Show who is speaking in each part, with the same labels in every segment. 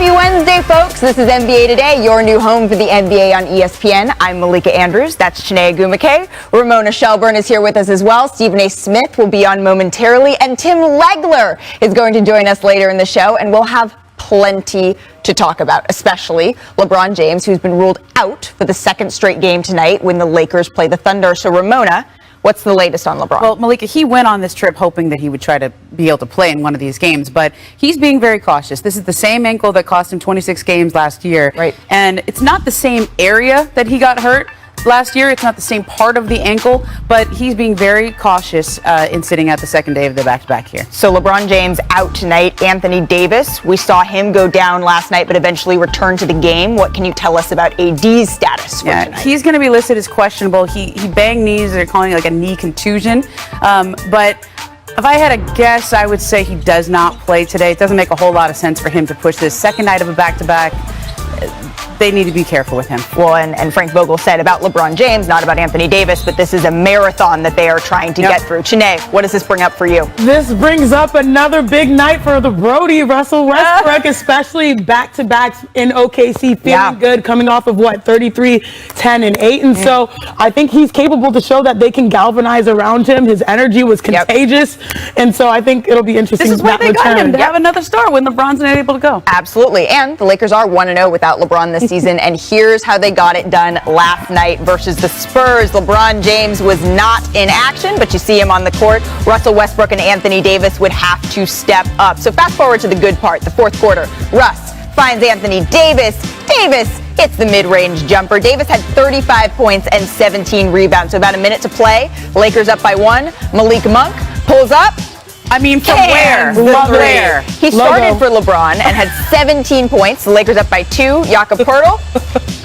Speaker 1: Happy Wednesday, folks. This is NBA Today, your new home for the NBA on ESPN. I'm Malika Andrews. That's Chiney Agumake. Ramona Shelburne is here with us as well. Stephen A. Smith will be on momentarily. And Tim Legler is going to join us later in the show. And we'll have plenty to talk about, especially LeBron James, who's been ruled out for the second straight game tonight when the Lakers play the Thunder. So, Ramona, what's the latest on LeBron?
Speaker 2: Well, Malika, he went on this trip hoping that he would try to be able to play in one of these games, but he's being very cautious. This is the same ankle that cost him 26 games last year.
Speaker 1: Right.
Speaker 2: And it's not the same area that he got hurt last year. It's not the same part of the ankle, but he's being very cautious in sitting out the second day of the back-to-back here.
Speaker 1: So LeBron James out tonight. Anthony Davis, we saw him go down last night, but eventually return to the game. What can you tell us about AD's status for tonight?
Speaker 2: He's going to be listed as questionable. He banged knees. They're calling it like a knee contusion. But if I had a guess, I would say he does not play today. It doesn't make a whole lot of sense for him to push this second night of a back-to-back. They need to be careful with him.
Speaker 1: Well, and Frank Vogel said about LeBron James, not about Anthony Davis, but this is a marathon that they are trying to get through. Chiney, what does this bring up for you?
Speaker 3: This brings up another big night for the Brody, Russell Westbrook, especially back-to-backs in OKC, feeling good, coming off of 33, 10, and 8. And so I think he's capable to show that they can galvanize around him. His energy was contagious. And so I think it'll be interesting.
Speaker 2: This is why they got him, to have another star when LeBron's not able to go.
Speaker 1: Absolutely. And the Lakers are 1-0 without LeBron this season, and here's how they got it done last night versus the Spurs. LeBron James was not in action, but you see him on the court. Russell Westbrook and Anthony Davis would have to step up. So fast forward to the good part, the fourth quarter. Russ finds Anthony Davis. Davis hits the mid-range jumper. Davis had 35 points and 17 rebounds. So about a minute to play. Lakers up by 1. Malik Monk pulls up.
Speaker 2: I mean, from where?
Speaker 1: Where? He started for LeBron and had 17 points. The Lakers up by 2. Jakob Poeltl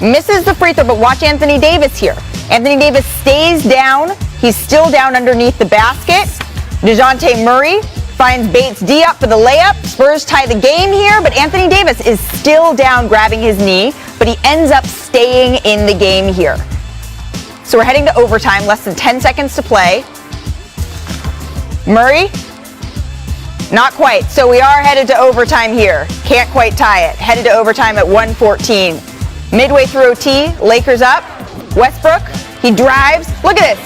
Speaker 1: misses the free throw, but watch Anthony Davis here. Anthony Davis stays down. He's still down underneath the basket. DeJounte Murray finds Bates Diop for the layup. Spurs tie the game here, but Anthony Davis is still down grabbing his knee, but he ends up staying in the game here. So we're heading to overtime, less than 10 seconds to play. Murray? Not quite. So we are headed to overtime here. Can't quite tie it. Headed to overtime at 1:14. Midway through OT, Lakers up. Westbrook, he drives. Look at this.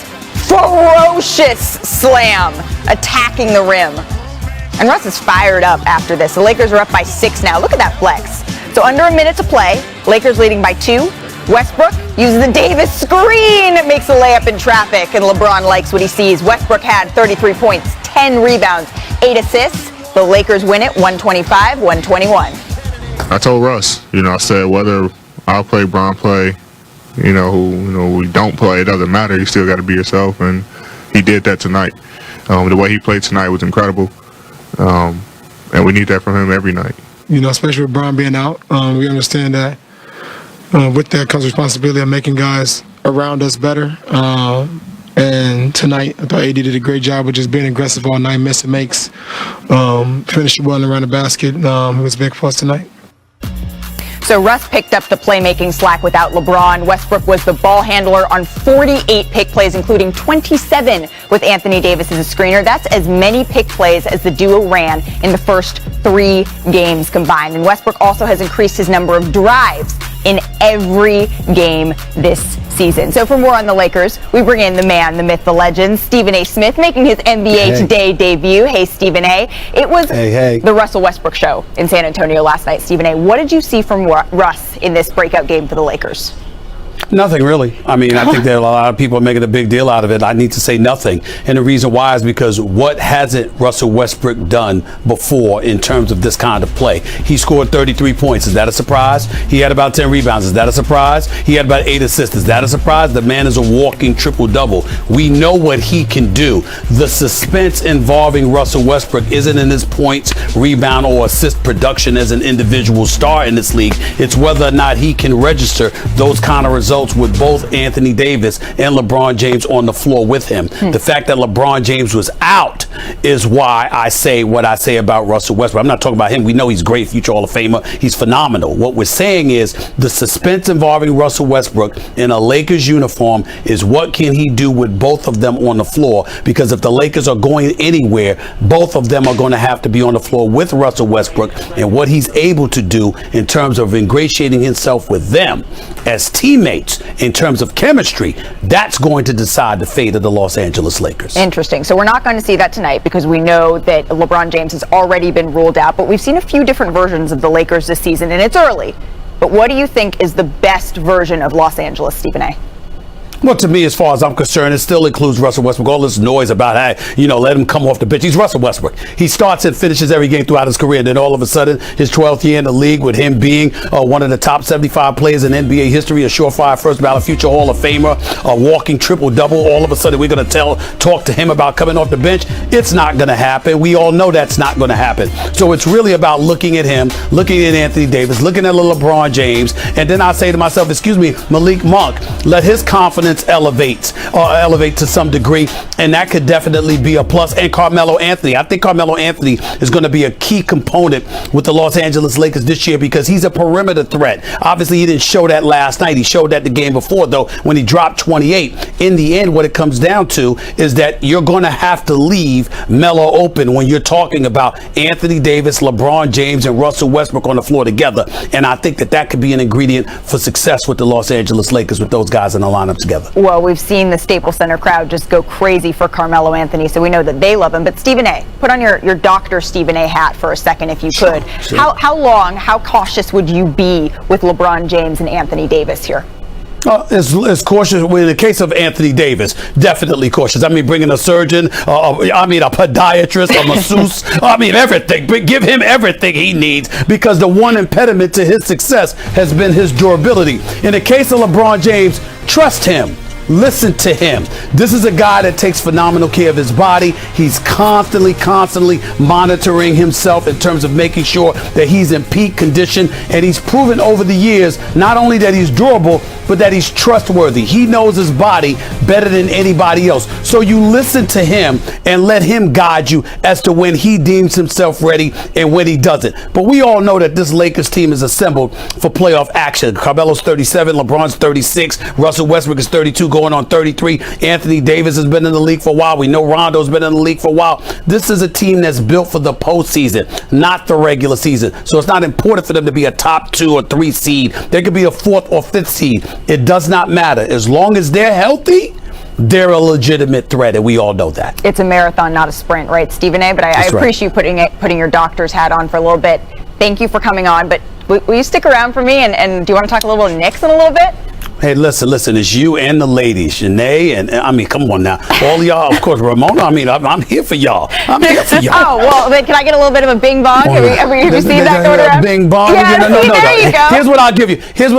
Speaker 1: Ferocious slam attacking the rim. And Russ is fired up after this. The Lakers are up by 6 now. Look at that flex. So under a minute to play. Lakers leading by 2. Westbrook uses the Davis screen. Makes a layup in traffic, and LeBron likes what he sees. Westbrook had 33 points, 10 rebounds, 8 assists. The Lakers win it 125-121.
Speaker 4: I told Russ, I said whether I'll play, Bron play, who we don't play, it doesn't matter. You still got to be yourself, and he did that tonight. The way he played tonight was incredible, and we need that from him every night.
Speaker 5: Especially with Bron being out, we understand that with that comes responsibility of making guys around us better. And tonight, I thought AD did a great job of just being aggressive all night, missing makes, finishing well around the basket. It was big for us tonight.
Speaker 1: So Russ picked up the playmaking slack without LeBron. Westbrook was the ball handler on 48 pick plays, including 27 with Anthony Davis as a screener. That's as many pick plays as the duo ran in the first 3 games combined. And Westbrook also has increased his number of drives in every game this season. So for more on the Lakers, we bring in the man, the myth, the legend, Stephen A. Smith, making his NBA Today debut. Hey, Stephen A. It was the Russell Westbrook show in San Antonio last night. Stephen A., what did you see from Russ in this breakout game for the Lakers?
Speaker 6: Nothing really. I mean, I think there are a lot of people making a big deal out of it. I need to say nothing. And the reason why is because what hasn't Russell Westbrook done before in terms of this kind of play? He scored 33 points. Is that a surprise? He had about 10 rebounds. Is that a surprise? He had about 8 assists. Is that a surprise? The man is a walking triple-double. We know what he can do. The suspense involving Russell Westbrook isn't in his points, rebound, or assist production as an individual star in this league. It's whether or not he can register those kind of results results with both Anthony Davis and LeBron James on the floor with him. The fact that LeBron James was out is why I say what I say about Russell Westbrook. I'm not talking about him. We know he's great, future Hall of Famer. He's phenomenal. What we're saying is the suspense involving Russell Westbrook in a Lakers uniform is what can he do with both of them on the floor, because if the Lakers are going anywhere, both of them are going to have to be on the floor with Russell Westbrook, and what he's able to do in terms of ingratiating himself with them as teammates in terms of chemistry, that's going to decide the fate of the Los Angeles Lakers.
Speaker 1: Interesting. So we're not going to see that tonight because we know that LeBron James has already been ruled out, but we've seen a few different versions of the Lakers this season, and it's early. But what do you think is the best version of Los Angeles, Stephen A.?
Speaker 6: Well, to me, as far as I'm concerned, it still includes Russell Westbrook. All this noise about, hey, let him come off the bench. He's Russell Westbrook. He starts and finishes every game throughout his career. And then all of a sudden, his 12th year in the league, with him being one of the top 75 players in NBA history, a surefire first ballot future Hall of Famer, a walking triple-double, all of a sudden we're going to talk to him about coming off the bench. It's not going to happen. We all know that's not going to happen. So it's really about looking at him, looking at Anthony Davis, looking at LeBron James, and then I say to myself, excuse me, Malik Monk, let his confidence elevate to some degree, and that could definitely be a plus. And Carmelo Anthony, I think Carmelo Anthony is going to be a key component with the Los Angeles Lakers this year because he's a perimeter threat. Obviously, he didn't show that last night. He showed that the game before, though, when he dropped 28. In the end, what it comes down to is that you're going to have to leave Melo open when you're talking about Anthony Davis, LeBron James, and Russell Westbrook on the floor together. And I think that could be an ingredient for success with the Los Angeles Lakers with those guys in the lineup together.
Speaker 1: Well, we've seen the Staples Center crowd just go crazy for Carmelo Anthony, so we know that they love him. But Stephen A., put on your Dr. Stephen A. hat for a second, if you could.
Speaker 6: Sure.
Speaker 1: How cautious would you be with LeBron James and Anthony Davis here?
Speaker 6: As cautious. In the case of Anthony Davis, definitely cautious. I mean, bringing a surgeon, a podiatrist, a masseuse, everything. Give him everything he needs, because the one impediment to his success has been his durability. In the case of LeBron James, trust him. Listen to him. This is a guy that takes phenomenal care of his body. He's constantly monitoring himself in terms of making sure that he's in peak condition. And he's proven over the years, not only that he's durable, but that he's trustworthy. He knows his body better than anybody else. So you listen to him and let him guide you as to when he deems himself ready and when he doesn't. But we all know that this Lakers team is assembled for playoff action. Carmelo's 37, LeBron's 36, Russell Westbrook is 32, going on 33. Anthony Davis has been in the league for a while. We know Rondo's been in the league for a while. This is a team that's built for the postseason, not the regular season. So it's not important for them to be a top 2 or 3 seed. They could be a 4th or 5th seed. It does not matter. As long as they're healthy, they're a legitimate threat, and we all know that.
Speaker 1: It's a marathon, not a sprint, right, Stephen A.? But I appreciate you putting your doctor's hat on for a little bit. Thank you for coming on, but will you stick around for me, and do you want to talk a little Knicks in a little bit?
Speaker 6: Hey, listen, it's you and the ladies, Shanae, and come on now. All y'all, of course, Ramona, I'm here for y'all. I'm here for y'all.
Speaker 1: Oh, well, then can I get a little bit of a bing bong? Have you seen that going around?
Speaker 6: Bing bong?
Speaker 1: Yeah,
Speaker 6: no.
Speaker 1: There you go.
Speaker 6: Here's what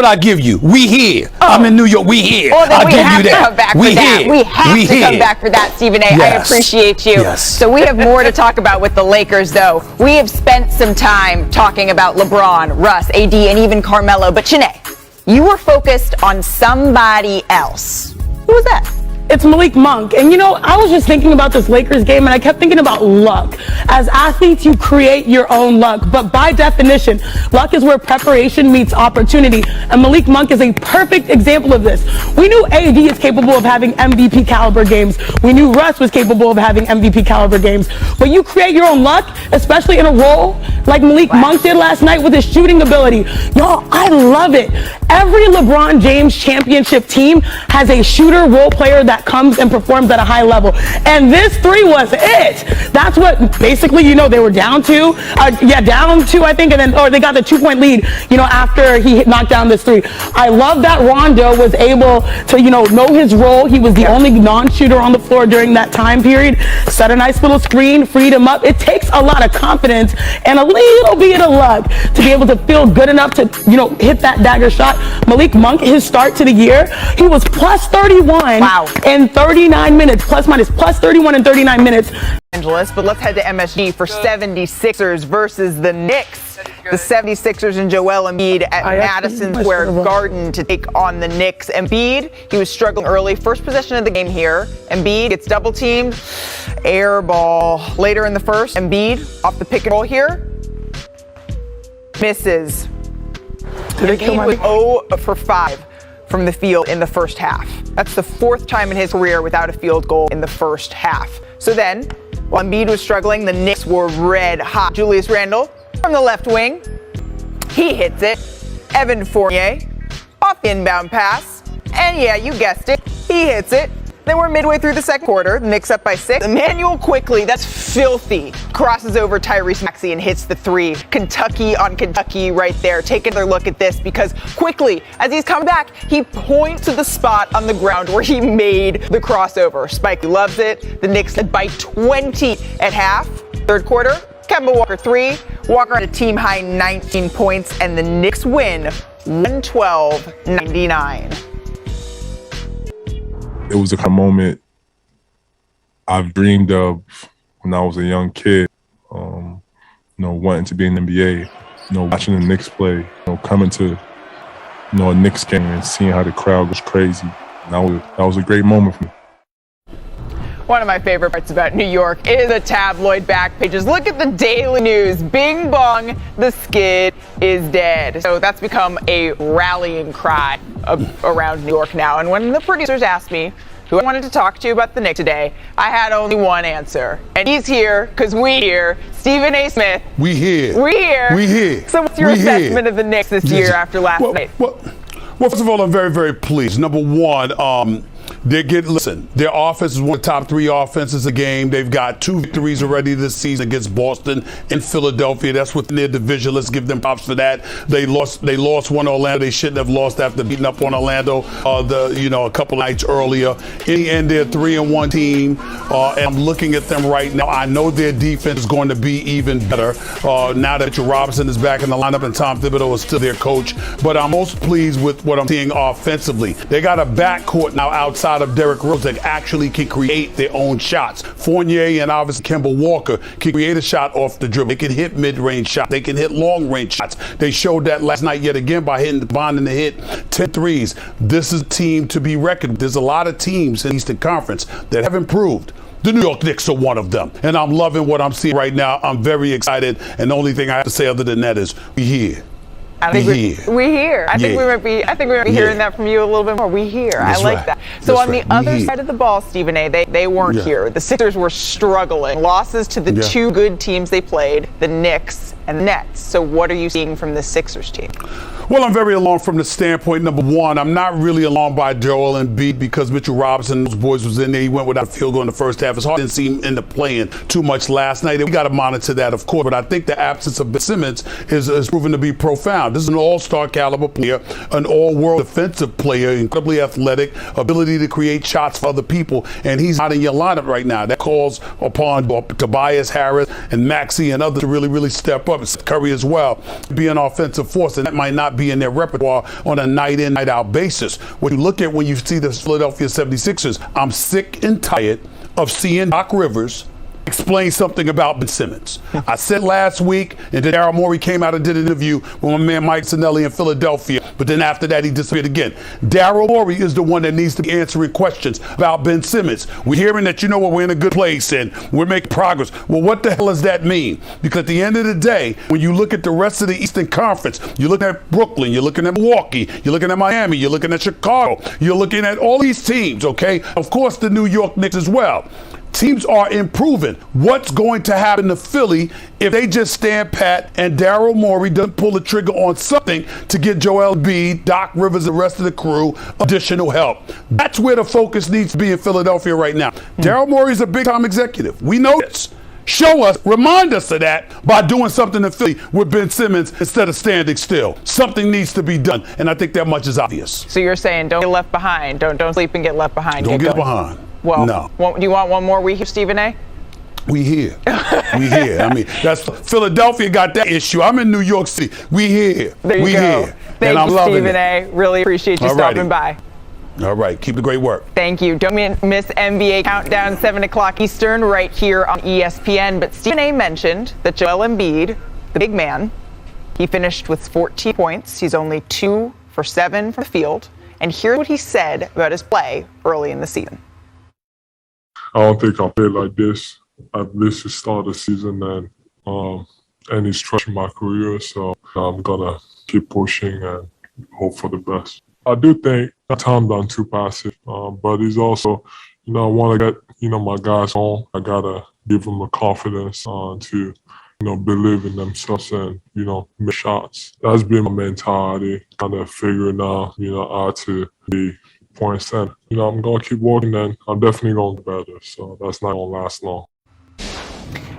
Speaker 6: I'll give you. We here.
Speaker 1: Oh.
Speaker 6: I'm in New York. We here.
Speaker 1: Well, then
Speaker 6: I'll
Speaker 1: we
Speaker 6: give
Speaker 1: have
Speaker 6: you
Speaker 1: to
Speaker 6: that.
Speaker 1: come back
Speaker 6: We
Speaker 1: for that.
Speaker 6: here.
Speaker 1: We have to come back for that, Stephen A.
Speaker 6: Yes.
Speaker 1: I appreciate you.
Speaker 6: Yes.
Speaker 1: So we have more to talk about with the Lakers, though. We have spent some time talking about LeBron, Russ, AD, and even Carmelo. But Shanae, you were focused on somebody else. Who was that?
Speaker 3: It's Malik Monk. And I was just thinking about this Lakers game, and I kept thinking about luck. As athletes, you create your own luck. But by definition, luck is where preparation meets opportunity. And Malik Monk is a perfect example of this. We knew AD is capable of having MVP caliber games. We knew Russ was capable of having MVP caliber games. But you create your own luck, especially in a role like Malik Monk did last night with his shooting ability. Y'all, I love it. Every LeBron James championship team has a shooter role player that comes and performs at a high level. And this 3 was it. That's what basically, they were down 2, I think, or they got the 2-point lead, after he knocked down this 3. I love that Rondo was able to, know his role. He was the only non-shooter on the floor during that time period. Set a nice little screen, freed him up. It takes a lot of confidence and a little bit of luck to be able to feel good enough to, hit that dagger shot. Malik Monk, his start to the year, he was plus 31 in 39 minutes, plus 31 in 39 minutes.
Speaker 1: But let's head to MSG for 76ers versus the Knicks. The 76ers and Joel Embiid at Madison Square Garden to take on the Knicks. Embiid, he was struggling early. First possession of the game here. Embiid gets double teamed. Air ball later in the first. Embiid off the pick and roll here. Misses. Embiid was 0 for 5 from the field in the first half. That's the 4th time in his career without a field goal in the first half. So then, while Embiid was struggling, the Knicks were red hot. Julius Randle from the left wing. He hits it. Evan Fournier off the inbound pass. And yeah, you guessed it. He hits it. Then we're midway through the second quarter. The Knicks up by 6. Emmanuel Quickly, that's filthy, crosses over Tyrese Maxey and hits the 3. Kentucky on Kentucky right there. Take another look at this because Quickly, as he's coming back, he points to the spot on the ground where he made the crossover. Spike loves it. The Knicks led by 20 at half. Third quarter, Kemba Walker 3. Walker had a team high 19 points and the Knicks win 112-99.
Speaker 7: It was a kind of moment I've dreamed of when I was a young kid, wanting to be in the NBA, watching the Knicks play, coming to, a Knicks game and seeing how the crowd goes crazy. And that was a great moment for me.
Speaker 1: One of my favorite parts about New York is the tabloid back pages. Look at the daily news. Bing bong, the skid is dead. So that's become a rallying cry around New York now. And when the producers asked me who I wanted to talk to about the Knicks today, I had only one answer. And he's here because we here. Stephen A. Smith.
Speaker 6: We here.
Speaker 1: We here.
Speaker 6: We here.
Speaker 1: So what's your assessment of the Knicks this year after last night?
Speaker 6: Well, first of all, I'm very, very pleased. Number one, their offense is one of the top 3 offenses a game. They've got 2 victories already this season against Boston and Philadelphia. That's within their division. Let's give them props for that. They lost one to Orlando. They shouldn't have lost after beating up on Orlando a couple nights earlier. In the end, they're a 3-1 team. And I'm looking at them right now. I know their defense is going to be even better now that Mitchell Robinson is back in the lineup and Tom Thibodeau is still their coach. But I'm most pleased with what I'm seeing offensively. They got a backcourt now outside of Derrick Rose that actually can create their own shots. Fournier and obviously Kemba Walker can create a shot off the dribble. They can hit mid-range shots. They can hit long-range shots. They showed that last night yet again by hitting the bond and hit 10 threes. This is a team to be reckoned with. There's a lot of teams in the Eastern Conference that have improved. The New York Knicks are one of them. And I'm loving what I'm seeing right now. I'm very excited. And the only thing I have to say other than that is we here.
Speaker 1: We hear. I think we might be hearing that from you a little bit more. We hear. That's I like right. that. So on the other side of the ball, Stephen A., they weren't here. The Sixers were struggling. Losses to the 2 good teams they played, the Knicks and the Nets. So what are you seeing from the Sixers team?
Speaker 6: Well, I'm very alarmed from the standpoint, number one, I'm not really alarmed by Joel Embiid because Mitchell Robinson and those boys was in there. He went without a field goal in the first half. It's hard to see him in the playing too much last night. And we got to monitor that, of course. But I think the absence of Ben Simmons is proven to be profound. This is an all-star caliber player, an all-world defensive player, incredibly athletic, ability to create shots for other people. And he's not in your lineup right now. That calls upon Tobias Harris and Maxey and others to really, really step up. And Curry as well, be an offensive force. And that might not be in their repertoire on a night-in, night-out basis. What you look at when you see the Philadelphia 76ers, I'm sick and tired of seeing Doc Rivers explain something about Ben Simmons. I said last week, and then Daryl Morey came out and did an interview with my man Mike Sinelli in Philadelphia, but then after that he disappeared again. Daryl Morey is the one that needs to be answering questions about Ben Simmons. We're hearing that, we're in a good place and we're making progress. Well, what the hell does that mean? Because at the end of the day, when you look at the rest of the Eastern Conference, you're looking at Brooklyn, you're looking at Milwaukee, you're looking at Miami, you're looking at Chicago, you're looking at all these teams, okay? Of course, the New York Knicks as well. Teams are improving. What's going to happen to Philly if they just stand pat and Daryl Morey doesn't pull the trigger on something to get Joel Embiid, Doc Rivers, and the rest of the crew additional help? That's where the focus needs to be in Philadelphia right now. Daryl Morey is a big-time executive. We know this. Show us, remind us of that by doing something in Philly with Ben Simmons instead of standing still. Something needs to be done, and I think that much is obvious.
Speaker 1: So you're saying don't get left behind. Don't sleep and get left behind.
Speaker 6: Don't get behind.
Speaker 1: Well,
Speaker 6: no.
Speaker 1: Do you want one more week here, Stephen A.?
Speaker 6: We here. We here. I mean, that's Philadelphia got that issue. I'm in New York City. We here.
Speaker 1: There you
Speaker 6: we
Speaker 1: go.
Speaker 6: Here.
Speaker 1: Thank you, Stephen A. Really appreciate you stopping by.
Speaker 6: All right. Keep the great work.
Speaker 1: Thank you. Don't miss NBA Countdown, 7 o'clock Eastern, right here on ESPN. But Stephen A. mentioned that Joel Embiid, the big man, He finished with 14 points. He's only 2 for 7 from the field. And here's what he said about his play early in the season.
Speaker 7: I don't think I played like this at least to start the season, and any stretch in my career. So I'm gonna keep pushing and hope for the best. I do think at times I'm too passive, but it's also, I want to get, my guys on. I gotta give them the confidence to, believe in themselves and, make shots. That's been my mentality, kind of figuring out, how to be points. And, I'm going to keep working, and I'm definitely going to get better. So that's not going to last long.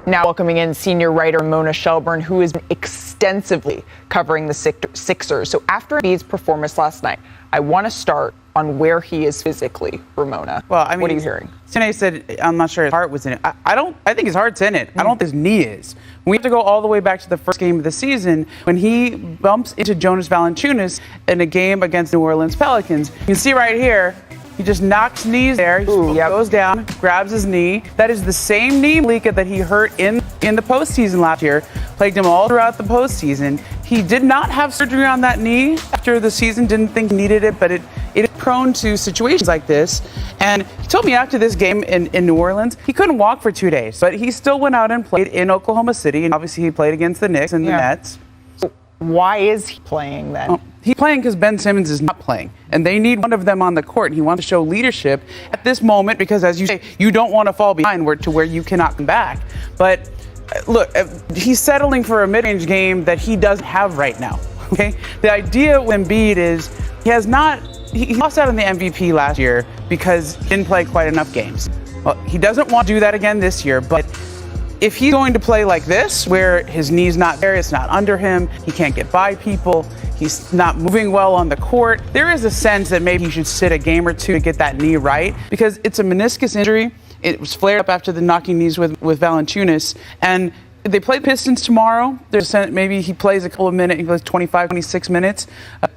Speaker 1: Now welcoming in senior writer Mona Shelburne, who has been extensively covering the Sixers. So after Embiid's performance last night, I want to start on where he is physically, Ramona.
Speaker 2: Well, I mean,
Speaker 1: what are you hearing?
Speaker 2: Tanae said, I'm not sure his heart was in it. I think his heart's in it. I don't think his knee is. We have to go all the way back to the first game of the season when he bumps into Jonas Valanciunas in a game against New Orleans Pelicans. You can see right here, he just knocks knees there. He goes down, grabs his knee. That is the same knee, Malika, that he hurt in the postseason last year. Plagued him all throughout the postseason. He did not have surgery on that knee after the season. Didn't think he needed it, but it is prone to situations like this. And he told me after this game in New Orleans, he couldn't walk for 2 days, but he still went out and played in Oklahoma City. And obviously he played against the Knicks and the Nets.
Speaker 1: Why is he playing then?
Speaker 2: He's playing because Ben Simmons is not playing, and they need one of them on the court. He wants to show leadership at this moment because, as you say, you don't want to fall behind to where you cannot come back. But look, he's settling for a mid-range game that he doesn't have right now. Okay, the idea with Embiid is he lost out on the MVP last year because he didn't play quite enough games. Well, he doesn't want to do that again this year, but if he's going to play like this, where his knee's not there, it's not under him, he can't get by people, he's not moving well on the court, there is a sense that maybe he should sit a game or two to get that knee right, because it's a meniscus injury. It was flared up after the knocking knees with Valanciunas, and they play Pistons tomorrow. There's maybe he plays a couple of minutes, he plays 25, 26 minutes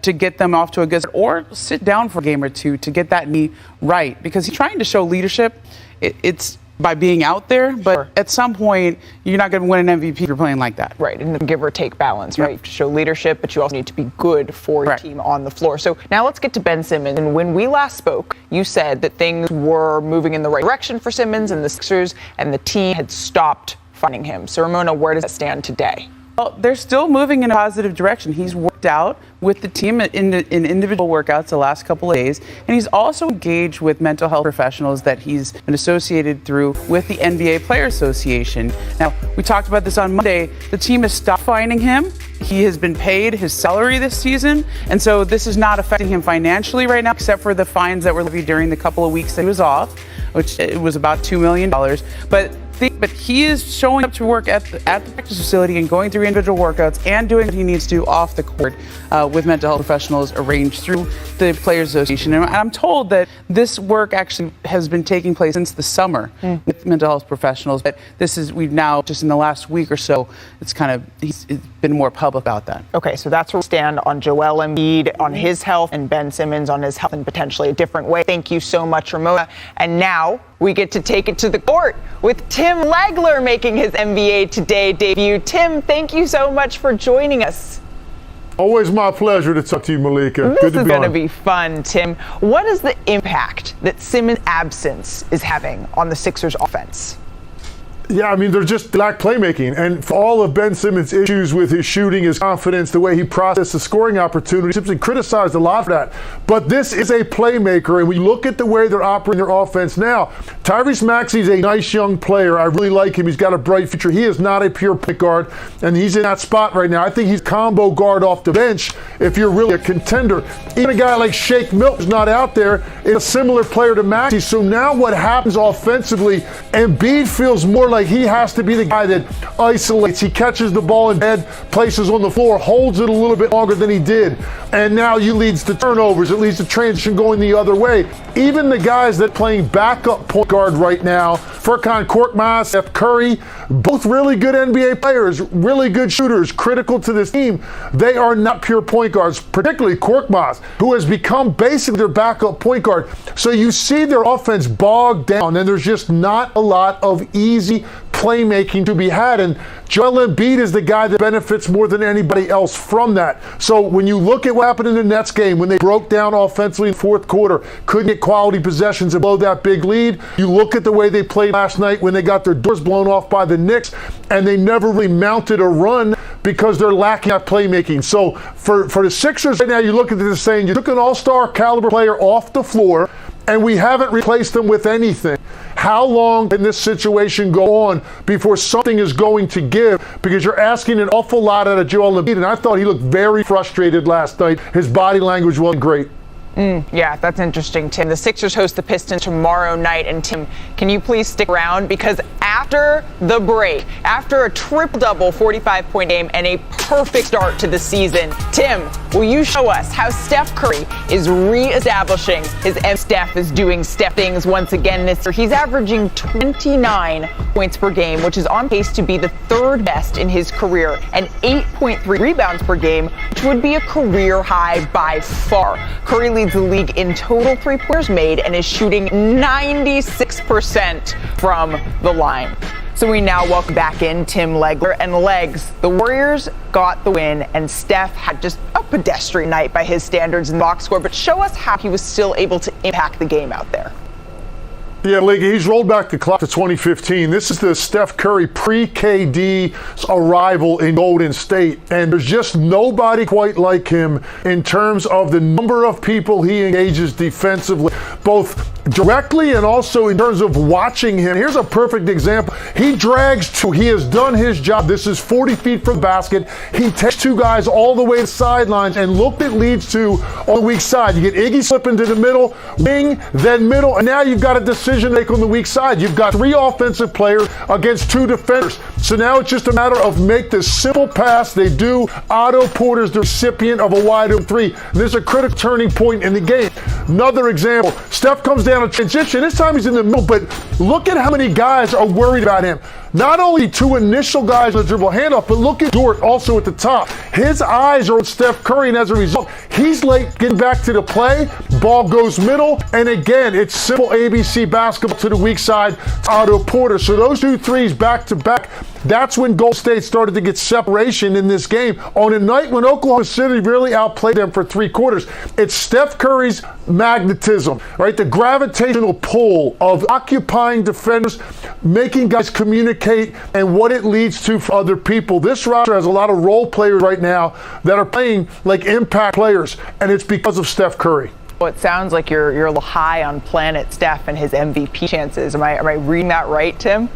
Speaker 2: to get them off to a good start, or sit down for a game or two to get that knee right, because he's trying to show leadership. It's by being out there, but at some point, you're not going to win an MVP if you're playing like that.
Speaker 1: Right, and the give or take balance, right? To show leadership, but you also need to be good for your team on the floor. So now let's get to Ben Simmons. And when we last spoke, you said that things were moving in the right direction for Simmons and the Sixers, and the team had stopped finding him. So Ramona, where does that stand today?
Speaker 2: Well, they're still moving in a positive direction. He's worked out with the team in individual workouts the last couple of days, and he's also engaged with mental health professionals that he's been associated through with the NBA Player Association. Now, we talked about this on Monday. The team has stopped finding him. He has been paid his salary this season, and so this is not affecting him financially right now, except for the fines that were levied during the couple of weeks that he was off, which it was about $2 million. But he is showing up to work at the practice facility and going through individual workouts and doing what he needs to do off the court with mental health professionals arranged through the Players Association. And I'm told that this work actually has been taking place since the summer with mental health professionals. But we've now, just in the last week or so, it's been more public about that.
Speaker 1: Okay, so that's where we stand on Joel Embiid, on his health, and Ben Simmons on his health in potentially a different way. Thank you so much, Ramona. And now we get to take it to the court with Tim Legler making his NBA Today debut. Tim, thank you so much for joining us.
Speaker 8: Always my pleasure to talk to you, Malika.
Speaker 1: This is going to be fun, Tim. What is the impact that Simmons' absence is having on the Sixers' offense?
Speaker 8: Yeah, I mean, they're just lack playmaking. And for all of Ben Simmons' issues with his shooting, his confidence, the way he processes scoring opportunities, he's been criticized a lot for that. But this is a playmaker, and we look at the way they're operating their offense now. Tyrese Maxey's a nice young player. I really like him. He's got a bright future. He is not a pure point guard, and he's in that spot right now. I think he's combo guard off the bench if you're really a contender. Even a guy like Shake Milton's not out there is a similar player to Maxey. So now what happens offensively, Embiid feels more like he has to be the guy that isolates. He catches the ball in bad places on the floor, holds it a little bit longer than he did, and now you leads to turnovers. It leads to transition going the other way. Even the guys that playing backup point guard right now, Furkan Korkmaz, Steph Curry, both really good NBA players, really good shooters, critical to this team. They are not pure point guards, particularly Korkmaz, who has become basically their backup point guard. So you see their offense bogged down, and there's just not a lot of easy playmaking to be had, and Joel Embiid is the guy that benefits more than anybody else from that. So when you look at what happened in the Nets game, when they broke down offensively in the fourth quarter, couldn't get quality possessions and blow that big lead, you look at the way they played last night when they got their doors blown off by the Knicks, and they never really mounted a run because they're lacking that playmaking. So for the Sixers right now, you look at this saying, you took an all-star caliber player off the floor, and we haven't replaced them with anything. How long can this situation go on before something is going to give? Because you're asking an awful lot out of Joel Embiid, and I thought he looked very frustrated last night. His body language wasn't great.
Speaker 1: Yeah, that's interesting, Tim. The Sixers host the Pistons tomorrow night. And Tim, can you please stick around? Because after the break, after a triple-double 45-point game and a perfect start to the season, Tim, will you show us how Steph Curry is reestablishing his Steph is doing Steph things once again this year? He's averaging 29 points per game, which is on pace to be the third best in his career, and 8.3 rebounds per game, which would be a career high by far. Curry leads the league in total three-pointers made and is shooting 96% from the line. So we now welcome back in Tim Legler. And Legs, the Warriors got the win, and Steph had just a pedestrian night by his standards in the box score, but show us how he was still able to impact the game out there.
Speaker 8: Yeah, League, he's rolled back the clock to 2015. This is the Steph Curry pre-KD arrival in Golden State, and there's just nobody quite like him in terms of the number of people he engages defensively, both directly and also in terms of watching him. Here's a perfect example. He drags two. He has done his job. This is 40 feet from the basket. He takes two guys all the way to the sidelines, and look what it leads to on the weak side. You get Iggy slipping to the middle, wing, then middle, and now you've got a decision to make on the weak side. You've got three offensive players against two defenders. So now it's just a matter of make this simple pass. They do. Otto Porter's the recipient of a wide open three. And there's a critical turning point in the game. Another example, Steph comes down a transition. This time he's in the middle, but look at how many guys are worried about him. Not only two initial guys on the dribble handoff, but look at Dort also at the top. His eyes are on Steph Curry, and as a result, he's late getting back to the play. Ball goes middle, and again, it's simple ABC basketball to the weak side, Otto Porter. So those two threes back to back, that's when Golden State started to get separation in this game. On a night when Oklahoma City really outplayed them for three quarters, it's Steph Curry's magnetism, right? The gravitational pull of occupying defenders, making guys communicate, and what it leads to for other people. This roster has a lot of role players right now that are playing like impact players, and it's because of Steph Curry.
Speaker 1: Well, it sounds like you're a little high on Planet Steph and his MVP chances. Am I reading that right, Tim?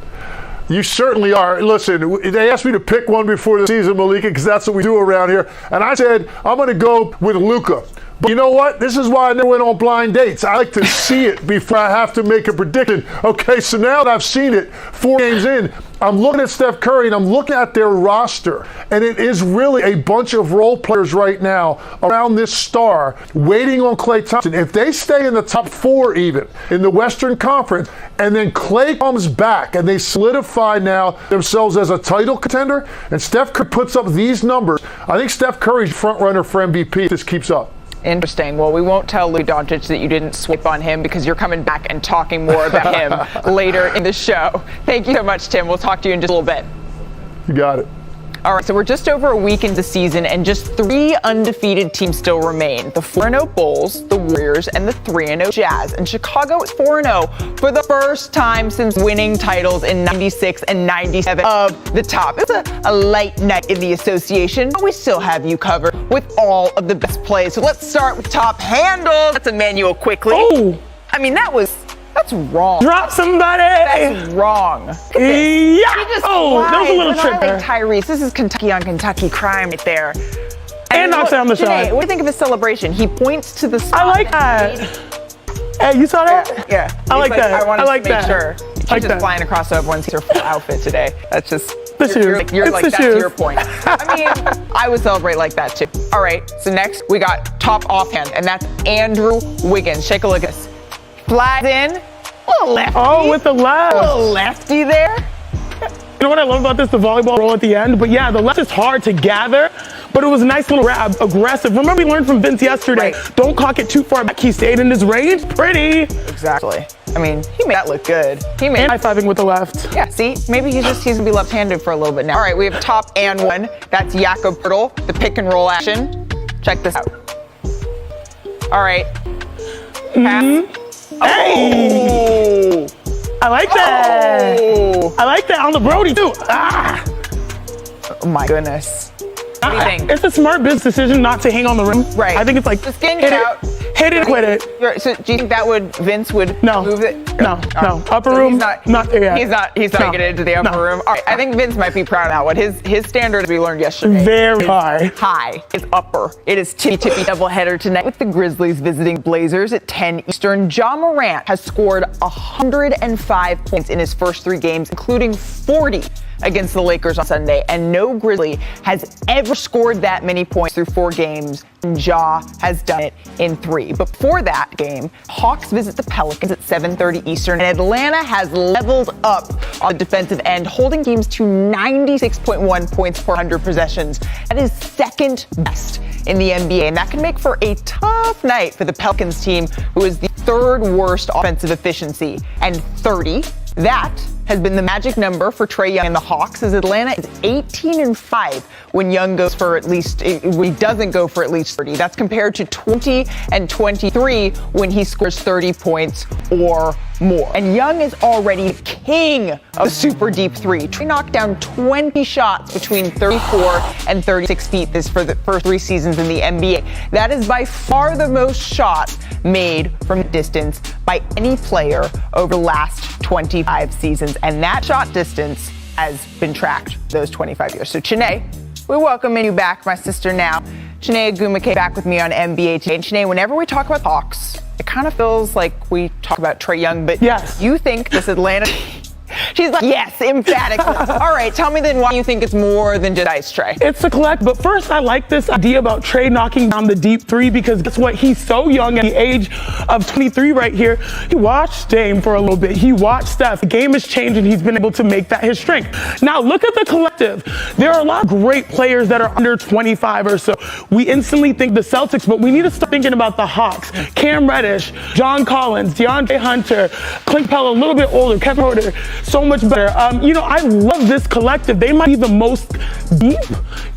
Speaker 8: You certainly are. Listen, they asked me to pick one before the season, Malika, because that's what we do around here. And I said, I'm going to go with Luka. But you know what? This is why I never went on blind dates. I like to see it before I have to make a prediction. Okay, so now that I've seen it 4 games in, I'm looking at Steph Curry and I'm looking at their roster. And it is really a bunch of role players right now around this star waiting on Klay Thompson. If they stay in the top 4 even in the Western Conference, and then Klay comes back and they solidify now themselves as a title contender, and Steph Curry puts up these numbers, I think Steph Curry's front runner for MVP if this keeps up.
Speaker 1: Interesting. Well, we won't tell Luka Doncic that you didn't swipe on him because you're coming back and talking more about him later in the show. Thank you so much, Tim. We'll talk to you in just a little bit.
Speaker 8: You got it.
Speaker 1: All right, so we're just over a week into the season, and just 3 undefeated teams still remain. The 4-0 Bulls, the Warriors, and the 3-0 Jazz. And Chicago is 4-0 for the first time since winning titles in 96 and 97 of the top. It's a light night in the association, but we still have you covered with all of the best plays. So let's start with top handle. That's Emmanuel quickly.
Speaker 3: Oh!
Speaker 1: I mean, that's wrong.
Speaker 3: Drop somebody!
Speaker 1: That's wrong.
Speaker 3: Yeah! Oh, that was a little
Speaker 1: trick.
Speaker 3: trip.
Speaker 1: Tyrese, this is Kentucky on Kentucky crime right there.
Speaker 3: And knocks down the shot.
Speaker 1: Janae, what do you think of his celebration? He points to the spot.
Speaker 3: I like that. Hey, you saw that?
Speaker 1: Yeah.
Speaker 3: I like that.
Speaker 1: I wanted
Speaker 3: I like
Speaker 1: to make
Speaker 3: that.
Speaker 1: sure. She's
Speaker 3: like
Speaker 1: just
Speaker 3: that.
Speaker 1: flying across everyone's her full outfit today. That's just
Speaker 3: The shoes.
Speaker 1: You're
Speaker 3: It's
Speaker 1: like
Speaker 3: the
Speaker 1: that's
Speaker 3: shoes.
Speaker 1: your point. I mean, I would celebrate like that too. All right. So next we got top offhand, and that's Andrew Wiggins. Shake a look at this. Flags in. Little lefty.
Speaker 3: Oh, with the left.
Speaker 1: Little lefty there.
Speaker 3: You know what I love about this? The volleyball roll at the end. But yeah, the left is hard to gather, but it was a nice little grab, aggressive. Remember we learned from Vince yesterday,
Speaker 1: Right.
Speaker 3: don't cock it too far back. He stayed in his range. Pretty.
Speaker 1: Exactly. I mean, he made that look good. He made
Speaker 3: High-fiving with the left.
Speaker 1: Yeah, see? Maybe he's gonna be left-handed for a little bit now. All right, we have top and one. That's Jakob Poeltl, the pick and roll action. Check this out. All right. Pass.
Speaker 3: Hey! I like that.
Speaker 1: Oh.
Speaker 3: I like that on the Brody too. Ah!
Speaker 1: Oh my goodness. What do you think?
Speaker 3: It's a smart business decision not to hang on the rim.
Speaker 1: Right.
Speaker 3: I think it's like
Speaker 1: Just getting
Speaker 3: hit
Speaker 1: it out.
Speaker 3: Hit it, quit it.
Speaker 1: So do you think that Vince would
Speaker 3: No.
Speaker 1: move it?
Speaker 3: No. Upper
Speaker 1: So
Speaker 3: room,
Speaker 1: He's not
Speaker 3: there yet.
Speaker 1: He's not
Speaker 3: No.
Speaker 1: getting into the upper
Speaker 3: No.
Speaker 1: room. All right, I think Vince might be proud of that one. His standard, as we learned yesterday,
Speaker 3: Very high.
Speaker 1: high. It's upper. It is tippy doubleheader tonight with the Grizzlies visiting Blazers at 10 Eastern. Ja Morant has scored 105 points in his first 3 games, including 40 against the Lakers on Sunday, and no Grizzly has ever scored that many points through 4 games. And Ja has done it in 3. But before that game, Hawks visit the Pelicans at 7:30 Eastern, and Atlanta has leveled up on the defensive end, holding teams to 96.1 points per 100 possessions. That is second best in the NBA, and that can make for a tough night for the Pelicans team, who is the 3rd worst offensive efficiency, and 30. That has been the magic number for Trae Young and the Hawks, as Atlanta is 18-5 when Young goes for at least, when he doesn't go for at least 30. That's compared to 20-23 when he scores 30 points or more. And Young is already the king of super deep 3. Trae knocked down 20 shots between 34 and 36 feet this for the first 3 seasons in the NBA. That is by far the most shots made from distance by any player over the last 25 seasons. And that shot distance has been tracked those 25 years. So Chiney, we welcome you back, my sister now. Chiney Agumake back with me on NBA today. And Chiney, whenever we talk about Hawks, it kind of feels like we talk about Trae Young, but
Speaker 3: yes,
Speaker 1: you think this Atlanta... She's like, yes, emphatically. All right, tell me then why you think it's more than just ice, Trae.
Speaker 3: It's a collect, but first I like this idea about Trae knocking down the deep 3, because guess what? He's so young at the age of 23 right here. He watched Dame for a little bit. He watched Steph. The game has changed, and he's been able to make that his strength. Now look at the collective. There are a lot of great players that are under 25 or so. We instantly think the Celtics, but we need to start thinking about the Hawks. Cam Reddish, John Collins, DeAndre Hunter, Clint Capella, a little bit older, Kevin Porter, so much better. I love this collective. They might be the most deep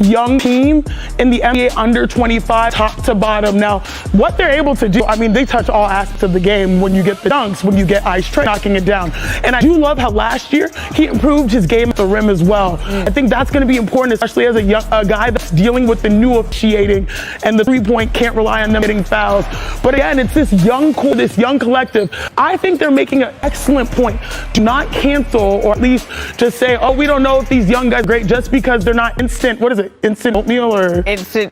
Speaker 3: young team in the NBA under 25, top to bottom. Now, what they're able to do, I mean, they touch all aspects of the game when you get the dunks, when you get Ice Trae knocking it down. And I do love how last year he improved his game at the rim as well. I think that's going to be important, especially as a guy that's dealing with the new officiating and the 3-point can't rely on them getting fouls. But again, it's this young collective. I think they're making an excellent point. Do not cancel, or at least just say, oh, we don't know if these young guys are great just because they're not instant oatmeal or easy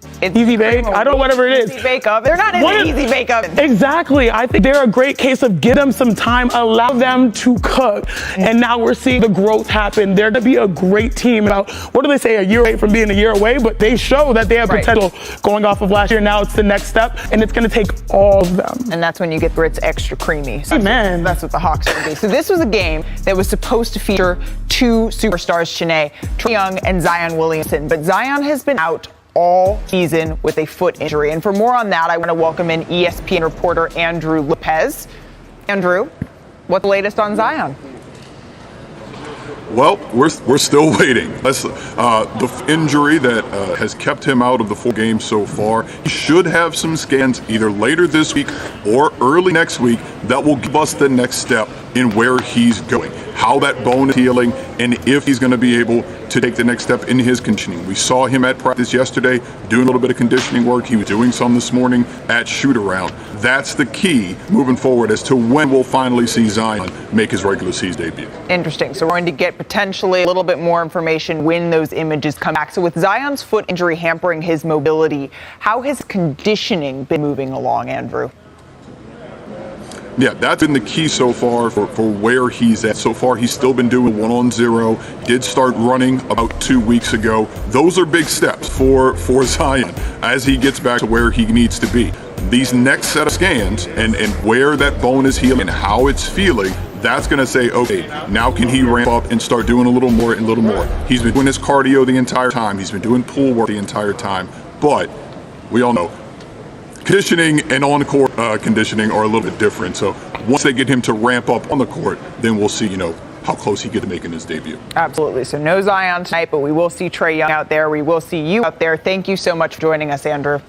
Speaker 3: bake? I don't know, whatever it is.
Speaker 1: Easy bake oven. They're not in an easy bake oven.
Speaker 3: Exactly. I think they're a great case of give them some time, allow them to cook. And now we're seeing the growth happen. They're going to be a great team. About, what do they say, a year away from being a year away? But they show that they have potential going off of last year. Now it's the next step, and it's going to take all of them.
Speaker 1: And that's when you get where it's extra creamy. So
Speaker 3: Amen.
Speaker 1: That's what the Hawks are going to do. So this was a game that was supposed to feature 2 superstars, Chiney, Trae Young and Zion Williamson. But Zion has been out all season with a foot injury. And for more on that, I want to welcome in ESPN reporter Andrew Lopez. Andrew, what's the latest on Zion?
Speaker 9: Well, we're still waiting. That's the injury that has kept him out of the 4 games so far. He should have some scans either later this week or early next week that will give us the next step in where he's going, how that bone is healing, and if he's going to be able to take the next step in his conditioning. We saw him at practice yesterday doing a little bit of conditioning work. He was doing some this morning at shoot-around. That's the key moving forward as to when we'll finally see Zion make his regular season debut.
Speaker 1: Interesting. So we're going to get potentially a little bit more information when those images come back. So with Zion's foot injury hampering his mobility, how has conditioning been moving along, Andrew?
Speaker 9: Yeah, that's been the key so far for where he's at. So far, he's still been doing 1-on-0. Did start running about 2 weeks ago. Those are big steps for Zion as he gets back to where he needs to be. These next set of scans and where that bone is healing and how it's feeling, that's going to say, okay, now can he ramp up and start doing a little more and a little more. He's been doing his cardio the entire time. He's been doing pool work the entire time. But we all know conditioning and on-court conditioning are a little bit different. So once they get him to ramp up on the court, then we'll see, how close he gets to making his debut.
Speaker 1: Absolutely. So no Zion tonight, but we will see Trae Young out there. We will see you out there. Thank you so much for joining us, Andrew.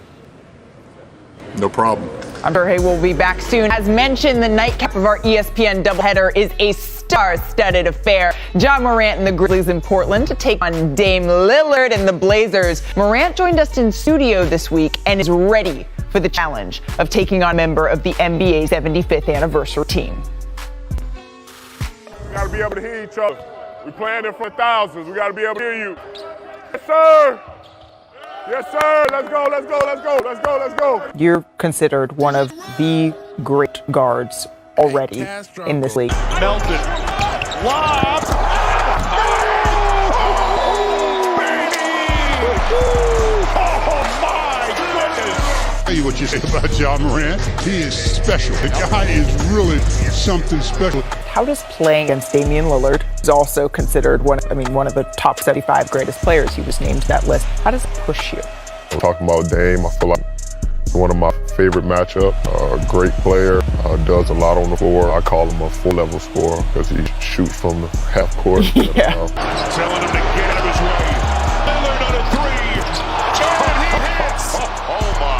Speaker 9: No problem.
Speaker 1: I'm sure we'll be back soon. As mentioned, the nightcap of our ESPN doubleheader is a star-studded affair. Ja Morant and the Grizzlies in Portland to take on Dame Lillard and the Blazers. Morant joined us in studio this week and is ready for the challenge of taking on a member of the NBA's 75th anniversary team.
Speaker 10: We got to be able to hear each other. We playing in front of thousands. We got to be able to hear you. Yes, sir. Yes, sir. Let's go, let's go, let's go, let's go, let's go.
Speaker 1: You're considered one of the great guards already in this league.
Speaker 10: Melton. Lob.
Speaker 11: Tell you what you say about Ja Morant. He is special. The guy is really something special.
Speaker 1: How does playing against Damian Lillard, who's also considered one of the top 75 greatest players, he was named to that list, how does it push you?
Speaker 7: Talking about Dame, I feel like it's one of my favorite matchups. A great player, does a lot on the floor. I call him a full-level scorer because he shoots from the half court.
Speaker 1: Yeah.
Speaker 10: Telling him to get out of his way. Lillard on a three. And he hits. Oh my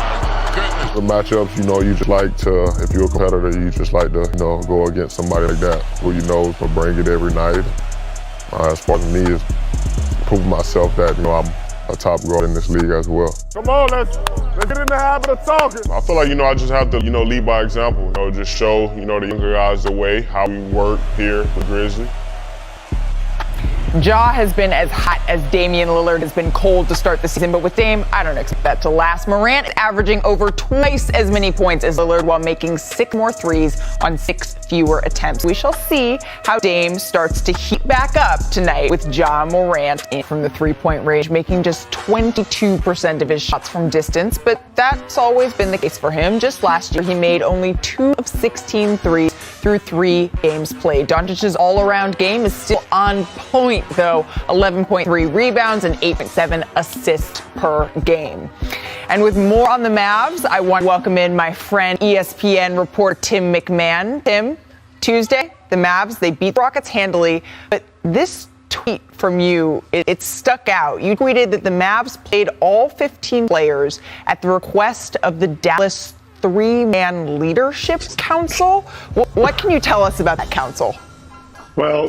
Speaker 10: goodness.
Speaker 7: The matchups, you just like to, if you're a competitor, you just like to, go against somebody like that who will bring it every night. As far as me is proving myself that, I'm a top guard in this league as well.
Speaker 10: Come on, let's get in the habit of talking.
Speaker 7: I feel like, I just have to, lead by example. Just show, the younger guys the way, how we work here with Grizzly.
Speaker 1: Ja has been as hot as Damian Lillard has been cold to start the season, but with Dame, I don't expect that to last. Morant is averaging over twice as many points as Lillard while making 6 more threes on 6 fewer attempts. We shall see how Dame starts to heat back up tonight with Ja Morant in from the three-point range, making just 22% of his shots from distance, but that's always been the case for him. Just last year, he made only 2 of 16 threes through 3 games played. Doncic's all-around game is still on point, though, 11.3 rebounds and 8.7 assists per game. And with more on the Mavs, I want to welcome in my friend, ESPN reporter Tim McMahon. Tim, Tuesday, the Mavs, they beat the Rockets handily, but this tweet from you, it stuck out. You tweeted that the Mavs played all 15 players at the request of the Dallas 3-man leadership council. What can you tell us about that council?
Speaker 12: Well,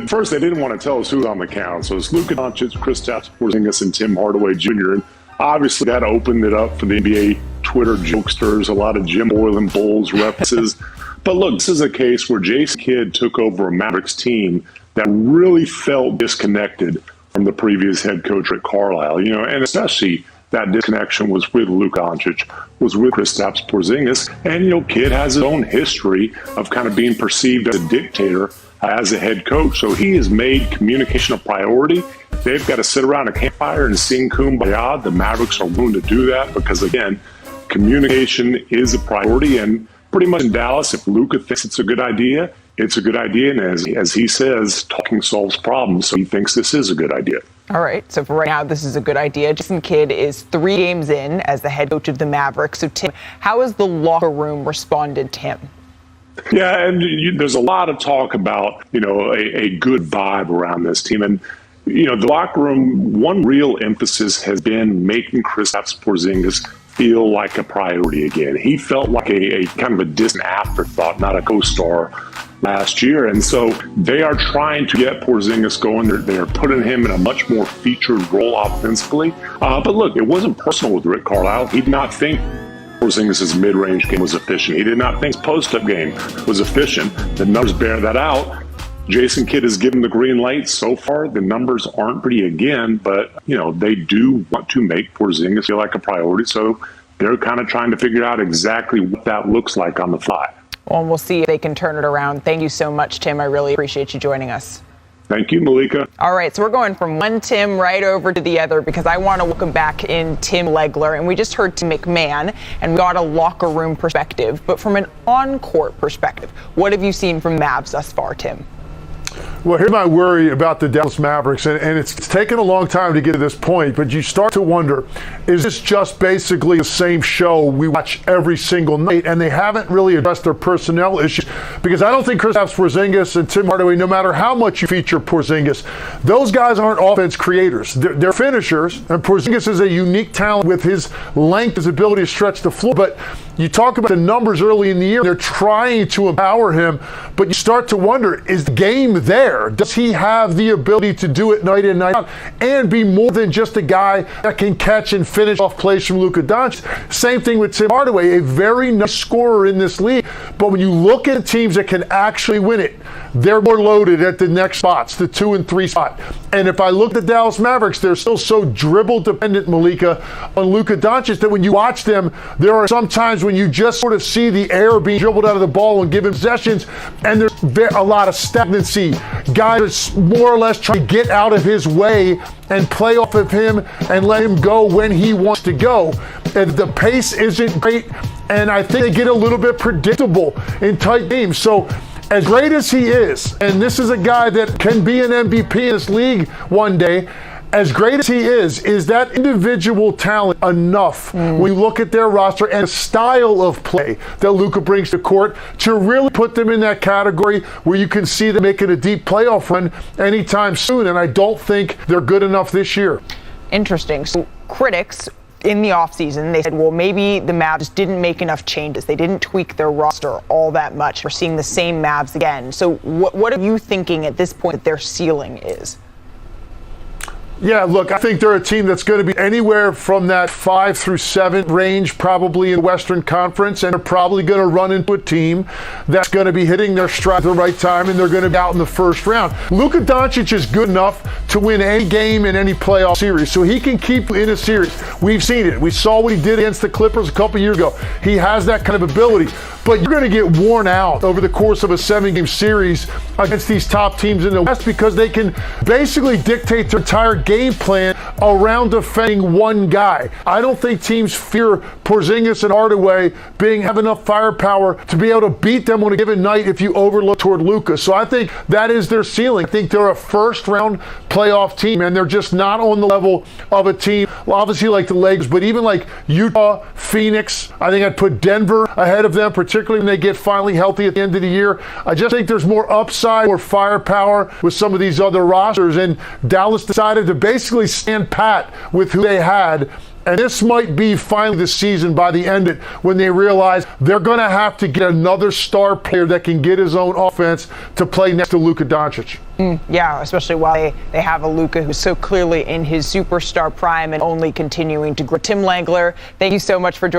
Speaker 12: first, they didn't want to tell us who's on the council. It's Luka Doncic, Kristaps Porzingis, and Tim Hardaway Jr. And obviously, that opened it up for the NBA Twitter jokesters, a lot of Jim Boylan Bulls references. But look, this is a case where Jason Kidd took over a Mavericks team that really felt disconnected from the previous head coach Rick Carlisle, and especially that disconnection was with Luka Doncic, was with Kristaps Porzingis. And, Kidd has his own history of kind of being perceived as a dictator as a head coach. So he has made communication a priority. They've got to sit around a campfire and sing Kumbaya. The Mavericks are willing to do that because, again, communication is a priority. And pretty much in Dallas, if Luka thinks it's a good idea, it's a good idea. And as he says, talking solves problems. So he thinks this is a good idea.
Speaker 1: All right, so for right now, this is a good idea. Jason Kidd is 3 games in as the head coach of the Mavericks. So, Tim, how has the locker room responded to him?
Speaker 12: Yeah, and there's a lot of talk about, a good vibe around this team. And, the locker room, one real emphasis has been making Kristaps Porzingis feel like a priority again. He felt like a kind of a distant afterthought, not a co-star last year. And so they are trying to get Porzingis going. They're putting him in a much more featured role offensively. But look, it wasn't personal with Rick Carlisle. He did not think Porzingis' mid-range game was efficient. He did not think his post-up game was efficient. The numbers bear that out. Jason Kidd has given the green light. So far, the numbers aren't pretty again, but, they do want to make Porzingis feel like a priority. So they're kind of trying to figure out exactly what that looks like on the fly.
Speaker 1: Well, we'll see if they can turn it around. Thank you so much, Tim. I really appreciate you joining us.
Speaker 12: Thank you, Malika.
Speaker 1: All right, so we're going from one Tim right over to the other because I want to welcome back in Tim Legler. And we just heard Tim McMahon and we got a locker room perspective. But from an on-court perspective, what have you seen from Mavs thus far, Tim?
Speaker 8: Well, here's my worry about the Dallas Mavericks, and it's taken a long time to get to this point, but you start to wonder, is this just basically the same show we watch every single night, and they haven't really addressed their personnel issues? Because I don't think Kristaps Porzingis and Tim Hardaway, no matter how much you feature Porzingis, those guys aren't offense creators. They're finishers, and Porzingis is a unique talent with his length, his ability to stretch the floor, but you talk about the numbers early in the year, they're trying to empower him, but you start to wonder, is the game there? Does he have the ability to do it night in, night out, and be more than just a guy that can catch and finish off plays from Luka Doncic? Same thing with Tim Hardaway, a very nice scorer in this league, but when you look at teams that can actually win it, they're more loaded at the next spots, the 2 and 3 spot. And if I look at the Dallas Mavericks, they're still so dribble dependent, Malika, on Luka Doncic, that when you watch them, there are some times when you just sort of see the air being dribbled out of the ball and given possessions, and there's a lot of stagnancy. Guys are more or less trying to get out of his way and play off of him and let him go when he wants to go. And the pace isn't great, and I think they get a little bit predictable in tight games. So as great as he is, and this is a guy that can be an MVP in this league one day, as great as he is that individual talent enough when you look at their roster and the style of play that Luka brings to court to really put them in that category where you can see them making a deep playoff run anytime soon? And I don't think they're good enough this year.
Speaker 1: Interesting. So critics in the offseason, they said, well, maybe the Mavs didn't make enough changes. They didn't tweak their roster all that much. We're seeing the same Mavs again. So what are you thinking at this point that their ceiling is?
Speaker 8: Yeah, look, I think they're a team that's going to be anywhere from that 5 through 7 range, probably in the Western Conference, and they're probably going to run into a team that's going to be hitting their stride at the right time, and they're going to be out in the first round. Luka Doncic is good enough to win any game in any playoff series, so he can keep in a series. We've seen it. We saw what he did against the Clippers a couple years ago. He has that kind of ability, but you're going to get worn out over the course of a 7-game series against these top teams in the West because they can basically dictate their entire game plan around defending one guy. I don't think teams fear Porzingis and Hardaway have enough firepower to be able to beat them on a given night if you overlook toward Luka. So I think that is their ceiling. I think they're a first-round playoff team, and they're just not on the level of a team, obviously like the Lakers, but even like Utah, Phoenix. I think I'd put Denver ahead of them, particularly when they get finally healthy at the end of the year. I just think there's more upside, more firepower with some of these other rosters, and Dallas decided to basically stand pat with who they had. And this might be finally the season by the end of it when they realize they're going to have to get another star player that can get his own offense to play next to Luka Doncic.
Speaker 1: Yeah, especially while they have a Luka who's so clearly in his superstar prime and only continuing to grow. Tim Langler, thank you so much for joining.